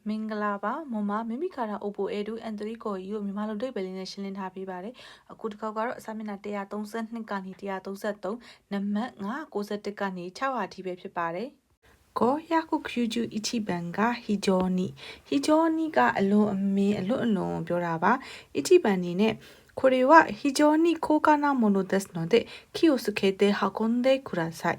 မင်္ဂလာပါမမမိမိခါတာအိုပိုအေဒူအန်တရီကိုယူမြန်မာလူတိတ်ပဲလေးနဲ့ရှင်းလင်းထားပေးပါတယ်အခုတစ်ခေါက်ကတော့အစာမျက်နှာ132ကနေ133နံပါတ်991ကနေ6အထိပဲဖြစ်ပါတယ်ကိုရခုခယူဂျူအီချီဘန်ကဟီဂျောနီကအလွန်အမင်းအလွတ်အလွန်ပြောတာပါအီချီဘန်နေနဲ့これは非常に高価なものですので気をつけて運んでください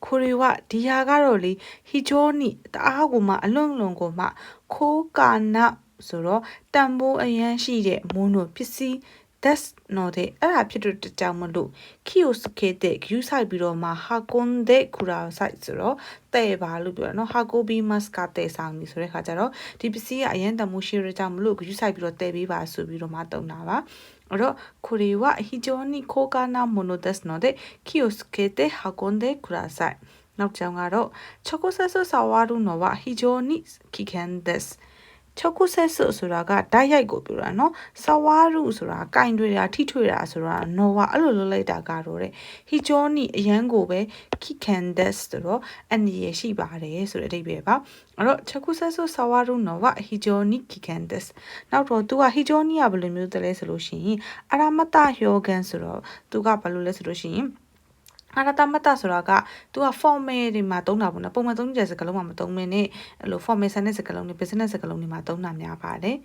これはဒီဟာကတော့လေဟီဂျောနီတအားကိုမှအလွန်လွန်ကိုမှခိုးကာနာဆိုတော့တန်ဖိုးအရန်ရှိတဲ့မွန်းတို့ပစ္စည်း that's not တဲ့အဲ့ဒါဖြစ်တဲ့ကြောင့်မလို့ kioske ဂယူဆိုင်ပြီးတော့မှ hakonde kurasai ဆိုတော့တဲ့ပါလို့ပြောတာနော် hakobi mas ကတဲ့ဆောင်ပြီဆိုတဲ့ခါကျတော့ဒီပစ္စည်းကအရန်တန်ဖိုးရှိတဲ့ကြောင့်မလို့ဂယူဆိုင်ပြီးတော့တဲ့ပေးပါဆိုပြီးတော့မှတုံတာပါအဲ့တော့これは非常に高価なものですので気をつけて運んでくださいနောက်ကြောင်ကတော့チョコセス触るのは非常に危険ですチョコセスဆိုတာကဓာတ်ရိုက်ကိုပြောတာနော်စဝါရုဆိုတာကင်တွေတာထိထွေတာဆိုတာနော်ဝအဲ့လိုလုပ်လိုက်တာကတော့တဲ့ဟီဂျောနီအရန်ကိုပဲခိကန်ဒက်ဆိုတော့အနေရရှိပါတယ်ဆိုတဲ့အဓိပ္ပာယ်ပါအဲ့တော့ချကူဆက်ဆိုစဝါရုနော်ဝဟီဂျောနီခိကန်ဒက်နောက်တော့သူကဟီဂျောနီကဘယ်လိုမျိုးတလဲဆိုလို့ရှိရင်အရာမတဟျောဂန်ဆိုတော့သူကဘယ်လိုလဲဆိုလို့ရှိရင်အရတမတဆိုတာကသူက formal တွေမှာသုံးတာပေါ့နော်ပုံမှန်သုံးတဲ့စကားလုံးမှာမသုံးမင်းနဲ့အဲ့လို formal ဆန်တဲ့စကားလုံးတွေ business စကားလုံးတွေမှာသုံးတာများပါတယ်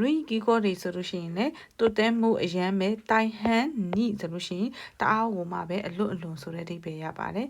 ရီဂီကိုတွေဆိုလို့ရှိရင်လည်းတူတဲမှုအရန်ပဲတိုင်ဟန်နီဆိုလို့ရှိရင်တအားဝမှာပဲအလွတ်အလွန်ဆိုတဲ့အဓိပ္ပာယ်ရပါတယ်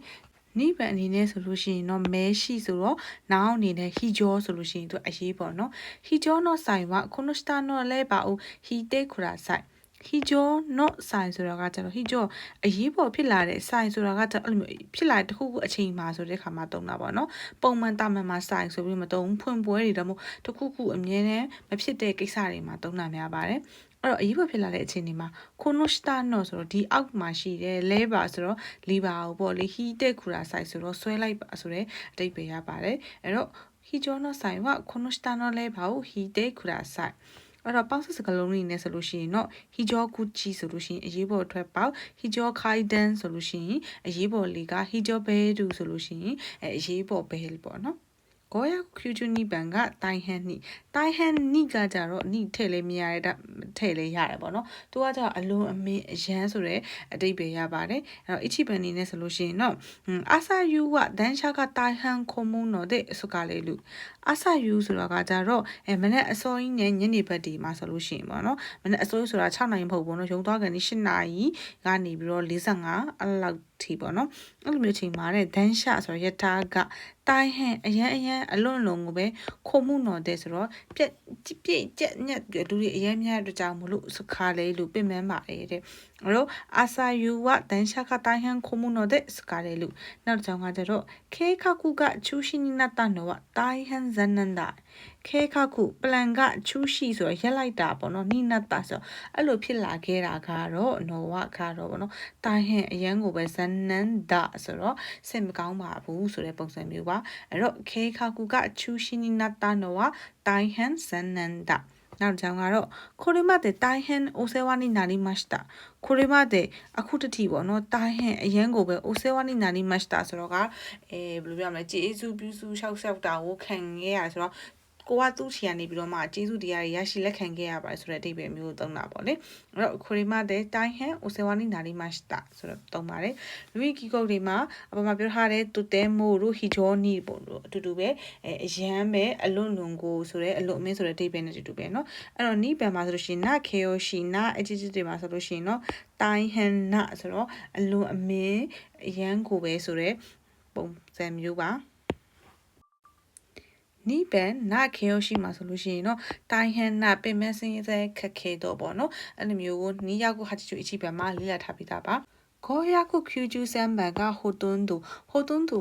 နိဗ္ဗာန်အနေနဲ့ဆိုလို့ရှိရင်တော့မဲရှိဆိုတော့နောင်အနေနဲ့ဟီဂျောဆိုလို့ရှိရင်သူအရေးပေါ့နော်ဟီဂျောနော်ဆိုင်ကခုနစတာနော်လဲပါဦးဟီတေခရာဆိုင်ဟီဂျောနော့ဆိုင်ဆိုတာကကျတော့ဟီဂျောအရေးပေါ်ဖြစ်လာတဲ့ဆိုင်ဆိုတာကကျတော့အဲ့လိုမျိုးဖြစ်လာတဲ့တစ်ခုခုအချိန်မှာဆိုတဲ့ခါမှာတုံးတာပေါ့နော်ပုံမှန်တာမန်မှာဆိုင်ဆိုပြီးမတုံးဖွင့်ပွဲတွေတော့မို့တစ်ခုခုအမြဲတမ်းမဖြစ်တဲ့ကိစ္စတွေမှာတုံးတာများပါတယ်အဲ့တော့အရေးပေါ်ဖြစ်လာတဲ့အချိန်ဒီမှာခိုနိုစတာနော့ဆိုတော့ဒီအောက်မှာရှိတဲ့လဲပါဆိုတော့လီပါကိုပေါ့လေဟီတက်ခူရာဆိုင်ဆိုတော့ဆွဲလိုက်ပါဆိုတဲ့အဓိပ္ပာယ်ရပါတယ်အဲ့တော့ဟီဂျောနော့ဆိုင်ကခိုနိုစတာနော့လဲပါကိုဟီတက်ခူရာဆိုင်အဲ့တော့ပေါင်းစစကလုံးလေးနဲ့ဆိုလို့ရှိရင်တော့ဟီဂျောကူချီဆိုလို့ရှိရင်အရေးပေါ်အတွက်ပေါက်ဟီဂျောခိုင်ဒန်ဆိုလို့ရှိရင်အရေးပေါ်လေးကဟီဂျောဘဲဒူဆိုလို့ရှိရင်အရေးပေါ်ဘဲလ်ပေါ့နော်ကိုရခူဂျူနီဘန်ကတိုင်ဟန်နီကကြတော့နီထည့်လေးမရတဲ့ထည့်လေးရတယ်ပေါ့နော်သူကကြတော့အလွန်အမင်းအရန်ဆိုတဲ့အတိတ်ပဲရပါတယ်အဲ့တော့အချီပန်နေနဲ့ဆိုလို့ရှိရင်တော့အာဆာယူကဒန်ရှာကတိုင်ဟန်ခုံမုံတော့တဲ့အစုကလေးလူအာဆာယူဆိုတာကကြတော့မနေ့အစောကြီးနဲ့ညနေဘက်ဒီမှာဆိုလို့ရှိရင်ပေါ့နော်မနေ့အစောကြီးဆိုတာ6နိုင်မဟုတ်ဘူးနော်ရုံသွားကန်ဒီ8နိုင်ကနေပြီးတော့45အဲ့လောက်ထိပေါ့နော်အဲ့လိုမျိုးချိန်မှာတဲ့ဒန်ရှာဆိုရထားကတိုင်ဟန်အရန်အလွန်လုံးကိုပဲခုံမှုနော်တဲ့ဆိုတော့ပြက်ကြက်ညက်လူတွေအရန်များတဲ့ကြောင့်မလို့စခါလေးလူပြင်မှန်းပါတယ်တဲ့အဲ့တော့အာဆာယူကဒန်ရှာကတိုင်ဟန်ခုံမှုနော်တဲ့စခါလေးလူနောက်တစ်ကြောင်ကကျတော့ခေခကူကချူရှိနီနာတနော်ကတိုင်ဟန်ဇန်နန်ဒါခေခကူပလန်ကချူရှိဆိုရက်လိုက်တာပေါ့နော်နီနာတာဆိုအဲ့လိုဖြစ်လာခဲ့တာကတော့နော်ဝကတော့ပေါ့နော်တိုင်ဟန်အရန်ကိုပဲဇန်နန်ဒါဆိုတော့စိတ်မကောင်းပါဘူးဆိုတဲ့ပုံစံမျိုးပါအဲ့တော့ခေခကူကချူရှိနီနာတနော်ကတိုင်ဟန်ဇန်နန်ဒါနောက်ကြောင်ကတော့これまで大変お世話になりましたこれまでအခုတတိပေါ့နော်大変အရန်ကိုပဲお世話になりましたဆိုတော့ကဘယ်လိုပြောမလဲကျေးဇူးပြုစုရှောက်ရှောက်တာကိုခံခဲ့ရဆိုတော့ကိုကသူ့ချီကနေပြီးတော့မှကျေးဇူးတရားတွေရရှိလက်ခံခဲ့ရပါတယ်ဆိုတဲ့အဓိပ္ပာယ်မျိုးသုံးတာပေါ့လေအဲ့တော့これまで大変お世話になりましたဆိုတော့သုံးပါတယ်လူကြီးကီကုတ်တွေမှာအပေါ်မှာပြောထားတဲ့တူတဲမို့တို့ဟီဂျောနီပေါ့လို့အတူတူပဲအရန်ပဲအလွန်လွန်ကိုဆိုတဲ့အလွန်အမင်းဆိုတဲ့အဓိပ္ပာယ်နဲ့တူတူပဲเนาะအဲ့တော့နိဗ္ဗာန်မှာဆိုလို့ရှိရင်နာခေယောရှိနာအကြီးကြီးတွေမှာဆိုလို့ရှိရင်เนาะတိုင်ဟန်နာဆိုတော့အလွန်အမင်းအရန်ကိုပဲဆိုတဲ့ပုံစံမျိုးပါနိဗ္ဗာန်နာခေယောရှိမှာဆိုလို့ရှိရင်တော့တိုင်ဟန်နာပင်မစင်းစဲခက်ခဲတော့ပေါ့နော်အဲ့လိုမျိုးကိုနီးရောက်ကိုဟာချူအချိပံမှာလေ့လာထားပြီးသားပါကိုရခုခူဂျူဆမ်ဘန်ကဟိုတွန်းတူ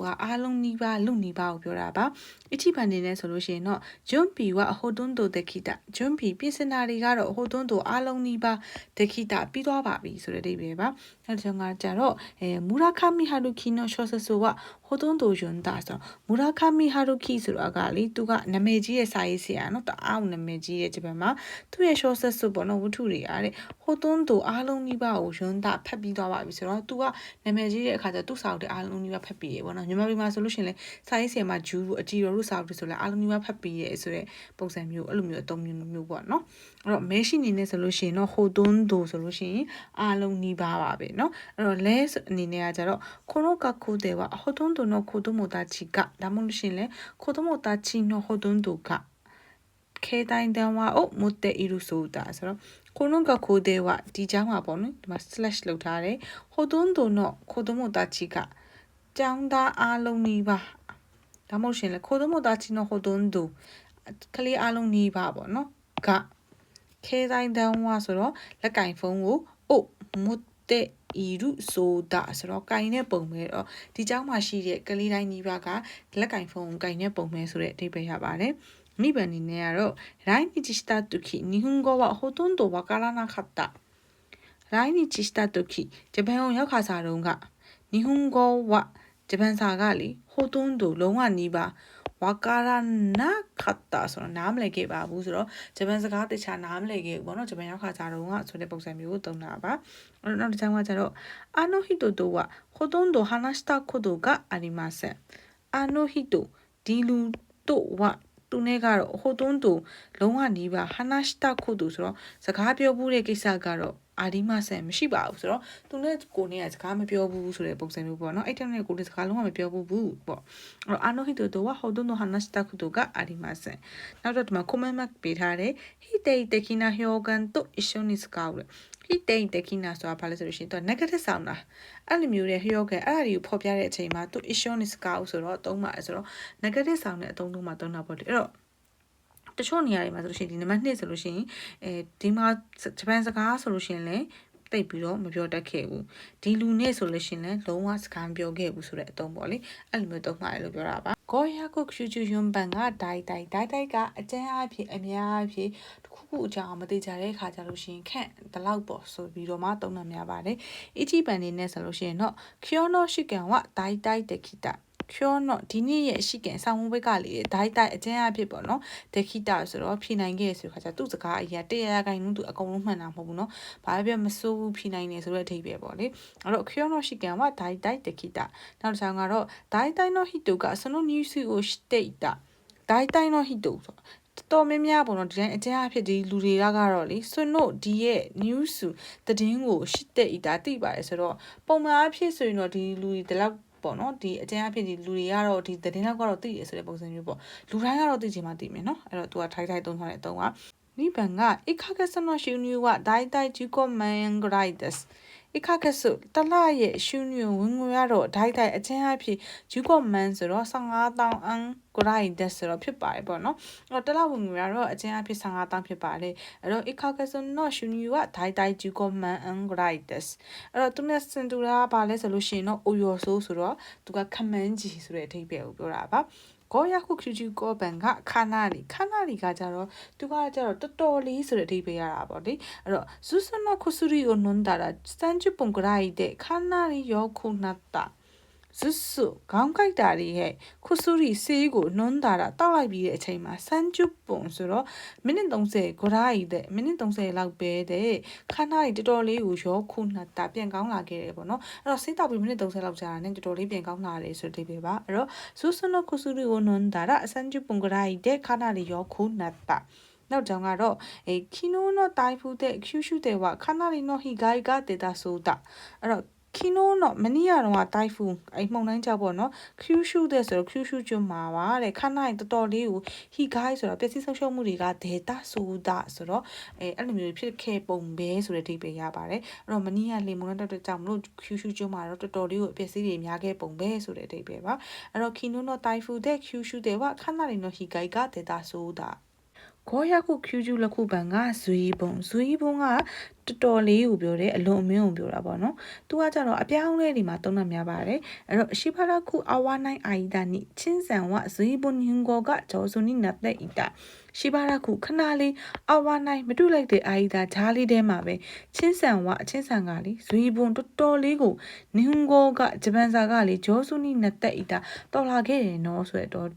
ကအားလုံးနီးပါးလူနီးပါးကိုပြောတာပါအချိပန်နေနဲ့ဆိုလို့ရှိရင်တော့ဂျွန်ပီကဟိုတွန်းတူတခိတဂျွန်ပီပြင်စင်နာတွေကတော့ဟိုတွန်းတူအားလုံးနီးပါးတခိတပြီးသွားပါပြီဆိုတဲ့အိဗယ်ပါနောက်တစ်ချက်ကကြတော့မူရာခါမီဟာရုခီနိုရှော့ဆဆိုကဟိုတွန်းတူယွန်တာဆိုမူရာခါမီဟာရုခီဆိုတာကလေသူကနာမည်ကြီးရဲ့စာရေးဆရာနော်တအားနာမည်ကြီးရဲ့ဂျပန်မှာသူ့ရဲ့ရှော့ဆဆိုပေါ့နော်ဝတ္ထုတွေအားတဲ့ဟိုတွန်းတူအားလုံးနီးပါးကိုယွန်တာဖတ်ပြီးသွားပါပြီဆိုတော့ နော်သူကနာမည်ကြီးတဲ့အခါကျသူ့စာအုပ်တွေအားလုံးနီးပါးဖတ်ပြီးရေပေါ့နော်မြန်မာပြည်မှာဆိုလို့ရှိရင်လည်းစာရေးဆရာမဂျူးအကြည်တော်တို့စာအုပ်တွေဆိုလည်းအားလုံးနီးပါးဖတ်ပြီးရေဆိုတဲ့ပုံစံမျိုးအဲ့လိုမျိုးအသုံးမျိုးပေါ့နော်အဲ့တော့မဲရှိနေနေဆိုလို့ရှိရင်တော့ဟိုသွန်းတို့ဆိုလို့ရှိရင်အားလုံးနီးပါးပါပဲနော်အဲ့တော့လဲအနေနဲ့ကကြတော့この学校ではほとんどの子供たちがဒါမှမဟုတ်လို့ရှိရင်လည်း子供たちのほとんどが携帯電話を持っているそうだဆိုတော့この学校ではဒီကြောင်းမှာပေါ့နော်ဒီမှာ slash လောက်ထားတယ်ほとんどの子供たちがကျောင်းသားအားလုံးနီးပါးဒါမှမဟုတ်ရှင်လေ子供たちのほとんどကလေးအားလုံးနီးပါးပေါ့နော်က携帯電話ဆိုတော့လက်ကင်ဖုန်းကိုအို持っているそうだဆိုတော့ကင်တဲ့ပုံပဲတော့ဒီကျောင်းမှာရှိတဲ့ကလေးတိုင်းနီးပါးကလက်ကင်ဖုန်းကိုကင်တဲ့ပုံပဲဆိုတဲ့အဓိပ္ပာယ်ရပါတယ်2番にねやろ来日した時日本語はほとんどわからなかった来日した時ジャパンをရောက်ခါစားတုန်းက日本語はဂျပန်စာကလေほとんどလုံးဝနီးပါわからなかったဆိုတော့နားမလည်ခဲ့ပါဘူးဆိုတော့ဂျပန်စကားတခြားနားမလည်ခဲ့ဘူးပေါ့နော်ဂျပန်ရောက်ခါစားတုန်းကဆိုတဲ့ပုံစံမျိုးကိုသုံးတာပါအဲ့တော့နောက်တစ်ချောင်းကကျတော့あの人とはほとんど話したことがありませんあの人ဒီလူとはသူနဲ့ကတော့ဟိုတွန်းတူလုံးဝနီးပါ話したことဆိုတော့စကားပြောဘူးတဲ့ကိစ္စကတော့အာဒီမဆန်မရှိပါဘူးဆိုတော့သူနဲ့ကိုနဲ့ကစကားမပြောဘူးဆိုတဲ့ပုံစံမျိုးပေါ့နော်အဲ့တည်းနဲ့ကိုနဲ့စကားလုံးဝမပြောဘူးပေါ့အဲ့တော့あの人とはほとんど話したことがありませんနောက်တော့ဒီမှာ comment mark ပေးထားတယ်否定的な表現と一緒に使う否定的なဆိုတာဘာလဲဆိုလို့ရှိရင်သူက negative ဆောင်တာအဲ့လိုမျိုးတဲ့ 表現အဲ့ဒါတွေကိုဖော်ပြတဲ့အချိန်မှာသူ一緒に使うဆိုတော့သုံးပါဆိုတော့ negative ဆောင်တဲ့အသုံးလုံးမှာသုံးတာပေါ့လေအဲ့တော့တချို့နေရာတွေမှာဆိုလို့ရှိရင်ဒီနံပါတ်2ဆိုလို့ရှိရင်ဒီမှာဂျပန်စကားဆိုလို့ရှိရင်လည်းတိတ်ပြီးတော့မပြောတတ်ခဲ့ဘူးဒီလူနဲ့ဆိုလို့ရှိရင်လည်းလုံးဝစကားမပြောခဲ့ဘူးဆိုတဲ့အသုံးပေါ့လေအဲ့လိုမျိုးသုံးပါတယ်လို့ပြောတာပါကိုရကုကျူကျူယွန်ပန်ကဒိုင်ကအကျန်းအဖြစ်အများအဖြစ်တခုခုအကြောင်းမသိကြတဲ့ခါကြလို့ရှိရင်ခန့်ဒီလောက်ပေါ့ဆိုပြီးတော့မှသုံးတာများပါတယ်အီချီပန်နေနဲ့ဆိုလို့ရှိရင်တော့ချောနောရှိကန်ဝဒိုင်တခိတချောနောဒီနေ့ရဲ့ရှိကန်ဆောင်းဝိုးဘက်ကလေဒိုင်အကျန်းအဖြစ်ပေါ့နော်တခိတဆိုတော့ဖြေနိုင်ခဲ့ဆိုခါကြသူ့စကားအရာ100ခိုင်နှုန်းသူအကုန်လုံးမှန်တာမဟုတ်ဘူးနော်ဘာပဲမစိုးဘူးဖြေနိုင်နေဆိုတဲ့အထိပ္ပယ်ပေါ့လေအဲ့တော့ချောနောရှိကန်ဝဒိုင်တခိတနောက်တစ်ချောင်းကတော့ဒိုင်の人がそのニュースを知っていた大体の人တော်များများပေါ့နော်ဒီတိုင်းအကျဉ်းအဖြစ်ဒီလူတွေကကတော့လေဆွနို့ဒီရဲ့ news သတင်းကိုရှစ်တဲ့ ita သိပါတယ်ဆိုတော့ပုံမှန်အဖြစ်ဆိုရင်တော့ဒီလူတွေဒီလောက်ပေါ့နော်ဒီအကျဉ်းအဖြစ်ဒီလူတွေကတော့ဒီသတင်းလောက်ကတော့သိရဆိုတဲ့ပုံစံမျိုးပေါ့လူတိုင်းကတော့သိချင်မှသိမယ်နော်အဲ့တော့ तू ကထိုက်သုံးထားတဲ့အတုံးကနိဗ္ဗာန်က1ヶ月の収入はだいたい15万円ぐらいです1ヶ月တလရဲ့収入ဝင်ငွေကတော့だいたいအကျဉ်းအဖြစ်15万ဆိုတော့15,000အန်ဂရိုင်းဒက်ဆိုတော့ဖြစ်ပါတယ်ပေါ့နော်အဲ့တော့တလဝင်ငွေကတော့အကျဉ်းအဖြစ်15,000ဖြစ်ပါတယ်အဲ့တော့1ヶ月の収入はだいたい15万円ぐらいですအဲ့တော့သူနဲ့စင်တူတာကဘာလဲဆိုလို့ရှိရင်တော့အိုယောဆိုဆိုတော့သူကခမန်းကြီးဆိုတဲ့အဓိပ္ပာယ်ကိုပြောတာပါကိုရခုကျူကျူကောပန်ကခနာလီကကြတော့သူကကြတော့တော်တော်လေးဆိုတဲ့အဓိပ္ပာယ်ရတာပေါ့လေအဲ့တော့ဇုစနောခုဆူရီကိုနွန်တာ30分くらいでかなり良くなったဇုဆုခေါင်းကိုက်တာတွေရဲ့ခုဆူရီဆေးကိုနွန်တာတောက်လိုက်ပြီးတဲ့အချိန်မှာ30分ဆိုတော့မိနစ်30くらいでမိနစ်30လောက်ပဲတဲ့ခနာရီတော်တော်လေးကိုရောခုနတာပြန်ကောင်းလာခဲ့တယ်ပေါ့နော်အဲ့တော့ဆေးတောက်ပြီးမိနစ်30လောက်ကြာတာနဲ့တော်တော်လေးပြန်ကောင်းလာတယ်ဆိုတဲ့ပဲပါအဲ့တော့ဇုဆုနောခုဆူရီကိုနွန်တာ30分くらいでかなり良くなったနောက်ကြောင်ကတော့昨日の台風で九州ではかなりの被害が出たそうだအဲ့တော့昨日のမနေ့ကတော့တိုင်ဖူးမှုန်တိုင်းကြောက်ပေါ့နော်ကျူရှူတဲ့ဆိုတော့ကျူရှူကျွန်းမှာပါတဲ့ခဏနိုင်တော်တော်လေးကိုဟီဂိုင်းဆိုတော့ပျက်စီးဆုံးရှုံးမှုတွေကဒေတာဆိုတာဆိုတော့အဲ့လိုမျိုးဖြစ်ခဲ့ပုံပဲဆိုတဲ့အဓိပ္ပာယ်ရပါတယ်အဲ့တော့မနေ့ကလေမုန်တိုင်းတက်ကြောင့်မလို့ကျူရှူကျွန်းမှာတော့တော်တော်လေးကိုပျက်စီးတွေများခဲ့ပုံပဲဆိုတဲ့အဓိပ္ပာယ်ပါအဲ့တော့昨日の台風で九州ではかなりの被害が出たそうだကိုရခု QQ လက်ခုပန်ကဇွေးပုံကတော်တော်လေးကိုပြောတယ်အလွန်အမင်းကိုပြောတာပေါ့နော်သူကကြတော့အပြောင်းလဲဒီမှာသုံးတာများပါတယ်အဲ့တော့ရှိပါရခုအဝနိုင်အိုင်ဒါနိချင်းဆန်ဝဇွေးပုံညင်ကိုကဂျောဆုနိနတ်တဲ့ဣတာရှိပါရခုခဏလေးအဝနိုင်မတွေ့လိုက်တဲ့အိုင်ဒါဂျားလေးထဲမှာပဲချင်းဆန်ကလေဇွေးပုံတော်တော်လေးကိုနင်ကိုကဂျပန်စာကလေဂျောဆုနိနတ်တဲ့ဣတာတော်လာခဲ့တယ်နော်ဆိုတော့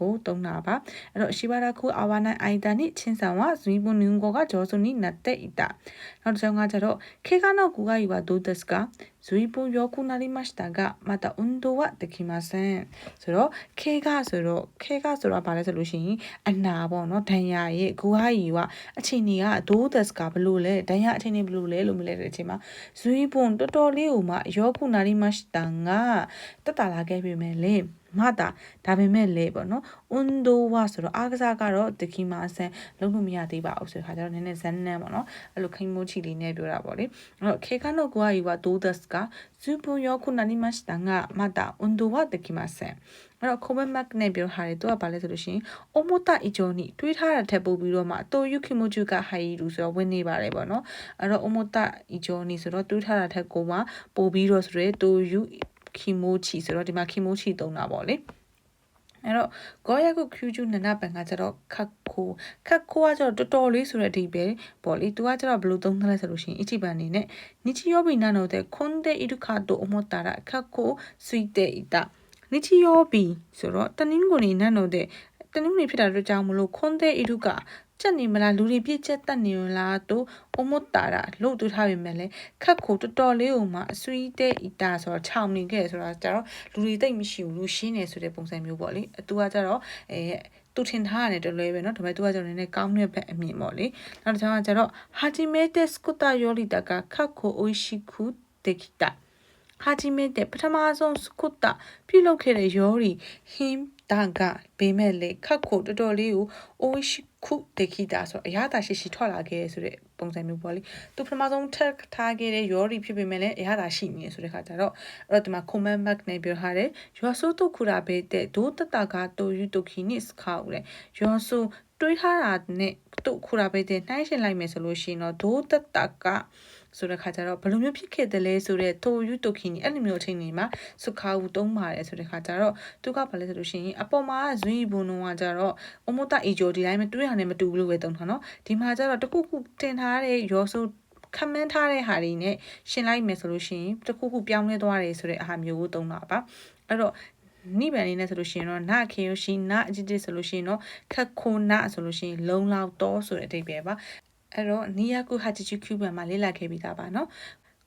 ကိုသုံးတာပါအဲ့တော့ရှိပါတာခုအာဝါနိုင်အိုင်တန်နိချင်းဆန်ဝဇွီပွန်နုံကိုကဂျောဆုနိနတ်တဲ့ဣတာနောက်တစ်ချောင်းကကျတော့ခေကနောကူကယူပါဒိုဒက်စကဇွီပွန်ယောကူနာရီမတ်တာကမတာအွန်ဒိုဝတခိမဆန်ဆိုတော့ခေကဆိုတော့ဘာလဲဆိုလို့ရှိရင်အနာပေါ့နော်ဒဏ်ရာရဲ့ကူဟာယူကအချိန်ကြီးကဒိုဒက်စကဘလို့လဲဒဏ်ရာအချိန်ကြီးဘလို့လဲလို့မလဲတဲ့အချိန်မှာဇွီပွန်တော်တော်လေးဟိုမှာယောကူနာရီမတ်တာကတက်တာလာခဲ့ပြီမဲ့လေမတာဒါပေမဲ့လေပေါ့နော်အွန်ဒိုဝါဆိုတော့အားကစားကတော့တခိမဆန်လုံးလို့မရသေးပါဘူးဆိုတဲ့ခါကျတော့နည်းနည်းဇန်နန်းပေါ့နော်အဲ့လိုခိမိုချီလေးနဲ့ပြောတာပေါ့လေအဲ့တော့ခေခါနောကွာယူဝဒိုဒတ်စကဇူပွန်ယောခုနာနီမတ်တာငါမတာအွန်ဒိုဝါတခိမဆန်အဲ့တော့ခိုဘမက်နဲ့ပြောထားတယ်သူကဘာလဲဆိုလို့ရှိရင်အိုမိုတာအီဂျိုနီတွေးထားတာထက်ပိုပြီးတော့မှတိုယူခိမိုဂျူကဟိုင်ရူဆိုတော့ဝင်နေပါတယ်ပေါ့နော်အဲ့တော့အိုမိုတာအီဂျိုနီဆိုတော့တွေးထားတာထက်ကိုမှပိုပြီးတော့ဆိုရဲတိုယူခိမိုချီဆိုတော့ဒီမှာခိမိုချီသုံးတာပေါ့လေအဲ့တော့ဂေါ်ရကုခူးကျူနနပန်ကကျတော့ခတ်ခိုးကကျတော့တော်တော်လေးဆိုတဲ့အဓိပ္ပာယ်ပေါ့လေသူကကျတော့ဘယ်လိုသုံးသလဲဆိုလို့ရှိရင်အချိပန်အနေနဲ့နီချီယောဘီနာနိုတဲ့ခွန်တဲ့ဣဒုခါတိုအမောတာရခတ်ခိုးဆွီတဲ့ဣတာနီချီယောဘီဆိုတော့တနင်္ဂနွေနာနိုတဲ့တနင်္ဂနွေဖြစ်တာတို့ကြောင့်မလို့ခွန်တဲ့ဣဒုခါချက်နေမလားလူတွေပြည့်ချက်တက်နေလားတို့အမတ်တာရလို့တူထားပေမဲ့လေခက်ခိုတော်တော်လေးဟိုမှာအဆွီးတဲ့ဣတာဆိုတော့ခြောင်နေခဲ့ဆိုတာကျတော့လူတွေတိတ်မရှိဘူးလူရှင်းနေဆိုတဲ့ပုံစံမျိုးပေါ့လေသူကကျတော့သူထင်ထားရတယ်တော်လေးပဲเนาะဒါပေမဲ့သူကကျတော့နည်းနည်းကောင်းတဲ့ဘက်အမြင်ပေါ့လေနောက်တစ်ခါကျတော့ဟာဂျီမေတက်စကူတာယောလီတာကခက်ခိုအိုရှိခုတေခိတာဟာဂျီမေတက်ပထမဆုံးစကူတာပြုလုပ်ခဲ့တဲ့ယောလီဟင်းတာကဘေးမဲ့လေခက်ခိုတော်တော်လေးကိုအိုရှိခုတေခိတာဆိုအရသာရှိထွက်လာခဲ့ဆိုတဲ့ပုံစံမျိုးပေါ့လေသူပထမဆုံးထက်ထားခဲ့တဲ့ယောရီဖြစ်ပေမဲ့လည်းအရသာရှိနေဆိုတဲ့ခါကျတော့အဲ့တော့ဒီမှာ comment mark နဲ့ပြောထားတယ်ယောဆိုတုခူရာဘေးတဲ့ဒိုတတကတိုယူတိုခီနစ်ခါဦးလေယောဆိုတွေးထားတာနဲ့တုခူရာဘေးတဲ့နှိုင်းရှင်လိုက်မယ်ဆိုလို့ရှိရင်တော့ဒိုတတကဆိုတဲ့ခါကျတော့ဘယ်လိုမျိုးဖြစ်ခဲ့တယ်လဲဆိုတဲ့တိုယူတိုခီနီအဲ့လိုမျိုးအချိန်တွေမှာစုခါဦးသုံးပါတယ်ဆိုတဲ့ခါကျတော့သူကဘာလဲဆိုလို့ရှိရင်အပေါ်မှာဇွီဘွန်နုံကကျတော့အမိုတာအီဂျိုဒီတိုင်းမတွေးရနဲ့မတူဘူးလို့ပဲသုံးထားနော်ဒီမှာကျတော့တခုခုတင်ထားတဲ့ရောဆိုခမန်းထားတဲ့ဟာတွေနဲ့ရှင်းလိုက်မယ်ဆိုလို့ရှိရင်တခုခုပြောင်းလဲသွားတယ်ဆိုတဲ့အဟာမျိုးကိုသုံးတာပါအဲ့တော့နိဗ္ဗာန်လေးနဲ့ဆိုလို့ရှိရင်တော့နာခေယရှိနာအကြည့်ကြည့်ဆိုလို့ရှိရင်တော့ခက်ခိုနာဆိုလို့ရှိရင်လုံလောက်တော့ဆိုတဲ့အဓိပ္ပာယ်ပါအဲ့တော့နီယာကုဟာချီချူကျူဘန်မှာလေ့လာခဲ့ပြီးသားပါနော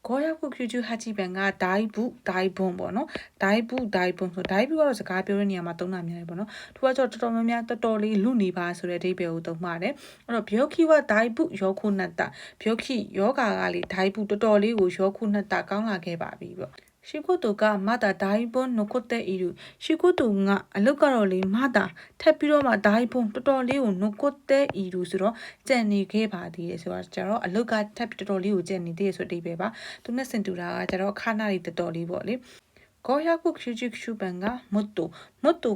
်ဂေါ်ရကုကျူကျူဟာချီဘန်ကဒိုင်ဘူးဒိုင်ဘွန်ပေါ့နော်ဒိုင်ဘူးဒိုင်ဘွန်ဆိုဒိုင်ဘူးကတော့စကားပြောတဲ့နေရာမှာသုံးတာများတယ်ပေါ့နော်သူကတော်တော်များများတော်တော်လေးလူနေပါဆိုတဲ့အဓိပ္ပာယ်ကိုသုံးပါတယ်အဲ့တော့ဘယောခိဝဒိုင်ဘူးယောခုနတ်တာဘယောခိယောဂါကလေဒိုင်ဘူးတော်တော်လေးကိုယောခုနတ်တာကောင်းလာခဲ့ပါပြီပေါ့ရှိကုတုကမတာဒိုင်ဘွန်နုကုတဲ့ဤလူရှိကုတုကအလုတ်ကတော့လေမတာထပ်ပြီးတော့မှဒိုင်ဘွန်တော်တော်လေးကိုနုကုတဲ့ဤလူဆိုတော့ကြံနေခဲ့ပါသေးတယ်ဆိုတော့ကျတော့အလုတ်ကထပ်ပြီးတော်တော်လေးကိုကြံနေသေးရဆိုတဲ့အဓိပ္ပာယ်ပါသူနဲ့စင်တူတာကကျတော့ခါနာရီတော်တော်လေးပေါ့လေဂေါ်ရကုခူချူချူပန်ကမတ်တို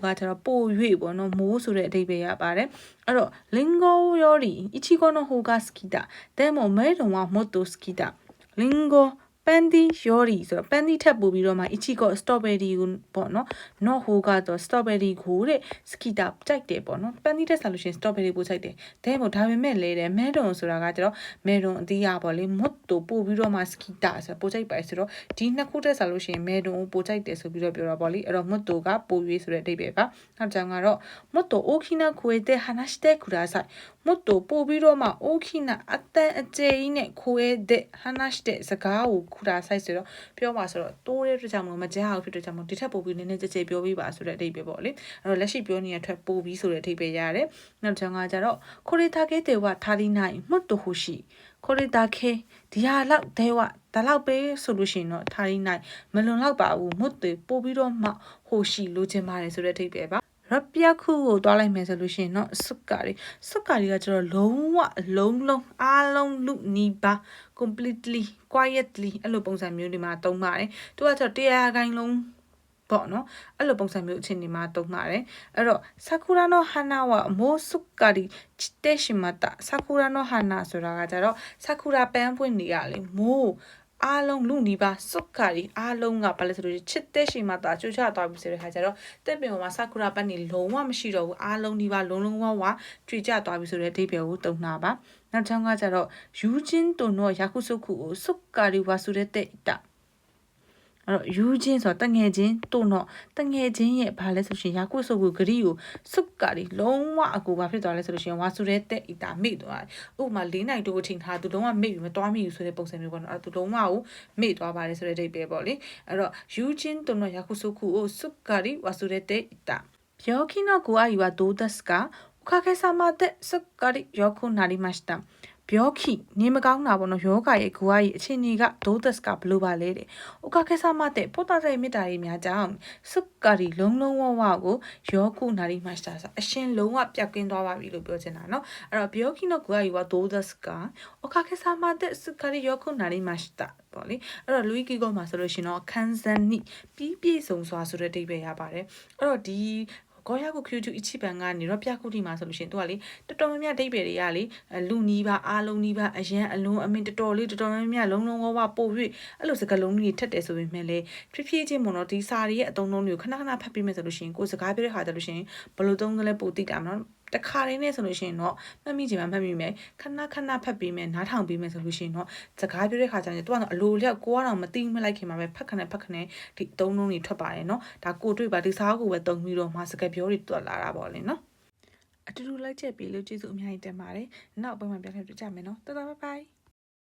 ကကျတော့ပို၍ပေါ့နော်မိုးဆိုတဲ့အဓိပ္ပာယ်ရပါတယ်အဲ့တော့လင်ဂိုယောရီအချီကောနိုဟိုကစကီတာဒဲမိုမဲတုံကမတ်တိုစကီတာလင်ဂိုပန်ဒီယောရီဆိုတော့ပန်ဒီထပ်ပို့ပြီးတော့မှအချီကောစတော်ဘယ်ရီကိုပေါ့နော်နော့ဟိုကတော့စတော်ဘယ်ရီကိုတဲ့စကီတာကြိုက်တယ်ပေါ့နော်ပန်ဒီတက်ဆာလို့ရှိရင်စတော်ဘယ်ရီပို့ကြိုက်တယ်ဒဲမို့ဒါပေမဲ့လေတဲ့မဲတုံဆိုတာကကျတော့မဲတုံအတီးရပေါ့လေမတ်တိုပို့ပြီးတော့မှစကီတာဆိုပို့ကြိုက်ပါဆိုတော့ဒီနှစ်ခုတက်ဆာလို့ရှိရင်မဲတုံပို့ကြိုက်တယ်ဆိုပြီးတော့ပြောတာပေါ့လေအဲ့တော့မတ်တိုကပို့ရွေးဆိုတဲ့အဓိပ္ပာယ်ပါနောက်ကြောင်ကတော့မတ်တိုအိုခိနာခွေတဲ့ဟာနာရှတဲ့ကူရာဆိုင်မတ်တိုပို့ပြီးတော့မှအိုခိနာအတန်အကျင်းနဲ့ခွေတဲ့ဟာနာရှတဲ့စကားကိုကူရာဆိုင်ဆိုတော့ပြောပါဆိုတော့တိုးတဲ့အတွက်ကြောင့်မကြားအောင်ဖြစ်တဲ့ကြောင့်ဒီထက်ပိုပြီးနည်းနည်းကြဲပြောပြီးပါဆိုတဲ့အဓိပ္ပာယ်ပေါ့လေအဲ့တော့လက်ရှိပြောနေတဲ့ထွက်ပိုပြီးဆိုတဲ့အဓိပ္ပာယ်ရတယ်နောက်တစ်ချောင်းကကြတော့ခိုရီတာကေတေဝထာရီနိုင်မတ်တိုဟူရှိခိုရီတာခေဒီဟာလောက်ဒေဝဒါလောက်ပဲဆိုလို့ရှိရင်တော့ထာရီနိုင်မလွန်လောက်ပါဘူးမတ်တေပို့ပြီးတော့မှဟိုရှိလိုချင်ပါတယ်ဆိုတဲ့အဓိပ္ပာယ်ပါရပြခုကိုတွားလိုက်မယ်ဆိုလို့ရှိရင်တော့စုကာရီကကျတော့လုံးဝလုံးအားလုံးလူနီးပါ completely quietly အဲ့လိုပုံစံမျိုးတွေမှာသုံးပါတယ်သူကကျတော့100ခိုင်လုံးပေါ့နော်အဲ့လိုပုံစံမျိုးအချင်းတွေမှာသုံးပါတယ်အဲ့တော့ဆာကူရာနိုဟာနာဝမိုးစုကာရီချစ်တဲ့ရှိမတာဆာကူရာနိုဟာနာဆိုတာကကျတော့ဆာကူရာပန်းပွင့်နေရလေမိုးအားလုံးလူနီးပါစုကာရီအားလုံးကဘာလဲဆိုလို့ချစ်တဲ့ရှိမတာကျူချသွားပြီဆိုတဲ့ခါကျတော့တက်ပင်ပေါ်မှာဆာကူရာပန်းနေလုံးဝမရှိတော့ဘူးအားလုံးနီးပါလုံးဝကြွေကျသွားပြီဆိုတဲ့အဓိပ္ပာယ်ကိုသုံးတာပါနောက်တစ်ချောင်းကကျတော့ယူချင်းတုံတော့ယာခုစုခုကိုစုကာရီဝါဆိုတဲ့တဲ့တာ တော့ယူချင်းဆိုတော့တငယ်ချင်းတို့တော့တငယ်ချင်းရဲ့ဘာလဲဆိုရှင်ယာကုဆုပ်ကိုဂရီကိုစုပ်ကာဒီလုံးဝအကူဘာဖြစ်သွားလဲဆိုလို့ရှင်ဝါဆူတဲ့တဲ့အီတာမိသွားတယ်ဥပမာ၄နိုင်တိုးကိုချိန်ထားသူလုံးဝမိပြီးမတွားမိဘူးဆိုတဲ့ပုံစံမျိုးပေါ့နော်သူလုံးဝကိုမိသွားပါတယ်ဆိုတဲ့အဓိပ္ပာယ်ပေါ့လေအဲ့တော့ယူချင်းတို့တော့ယာကုဆုပ်ကိုစုပ်ကာဒီဝါဆူတဲ့တဲ့အီတာ病気の具合はどうですかおかげさまですっかり良くなりました病気နေမကောင်းတာပေါ့နော်ယောဂရဲ့ဂူဝါရဲ့အခြေအနေကဒိုးသက်စကဘလို့ပါလဲတဲ့။ဥက္ကခဲဆာမတဲ့ပိုတာတဲ့မေတ္တာရေးများကြောင့်စုကာရီလုံးလုံးဝဝကိုယောခုနာရီမတ်တာဆိုအရှင်လုံးဝပြတ်ကင်းသွားပါပြီလို့ပြောချင်တာနော်။အဲ့တော့病気の具合はどうですかおかげさまですっかり良くなりましたပေါ့လေ။အဲ့တော့လူကြီးကောမှာဆိုလို့ရှင်တော့ခန်းစန်နိပြီးပြည့်စုံစွာဆိုတဲ့အဓိပ္ပာယ်ရပါတယ်။အဲ့တော့ဒီကိုရကို Q2 အချိပန်ကနေတော့ပြခုတီမှာဆိုလို့ရှင်သူကလေတော်တော်များများဒိတ်ပဲတွေကလေလူနီးပါအားလုံးနီးပါအရန်အလုံးအမင်းတော်တော်များများလုံးလုံးဝဝပို့၍အဲ့လိုစကားလုံးတွေထက်တယ်ဆိုပေမဲ့လေဖြည်းဖြည်းချင်းပေါ့နော်ဒီစာတွေရဲ့အသုံးလုံးတွေကိုခဏခဏဖတ်ပြီးမယ်ဆိုလို့ရှင်ကိုစကားပြောတဲ့ခါကျလို့ရှင်ဘယ်လိုသုံးသလဲပို့သိတာမနော်တခါလေးနဲ့ဆိုလို့ရှိရင်တော့မှတ်မိချင်မှမှတ်မိမယ်ခဏခဏဖတ်ပြီးမယ်နားထောင်ပြီးမယ်ဆိုလို့ရှိရင်တော့စကားပြောတဲ့ခါကျရင်သူကတော့အလိုလျောက်ကိုကတော့မသိမလိုက်ခင်မှာပဲဖတ်ခနဲ့ဒီအသုံးလုံးတွေထွက်ပါတယ်เนาะဒါကိုတွေ့ပါဒီစားကိုပဲသုံးပြီးတော့မှစကားပြောတွေတွက်လာတာပေါ့လေเนาะအတူတူလိုက်ချက်ပြီးလို့ကျေးဇူးအများကြီးတင်ပါတယ်နောက်အပိုင်းမှာပြန်ခဲ့ပြကြမယ်เนาะတော်တော်ဘိုင်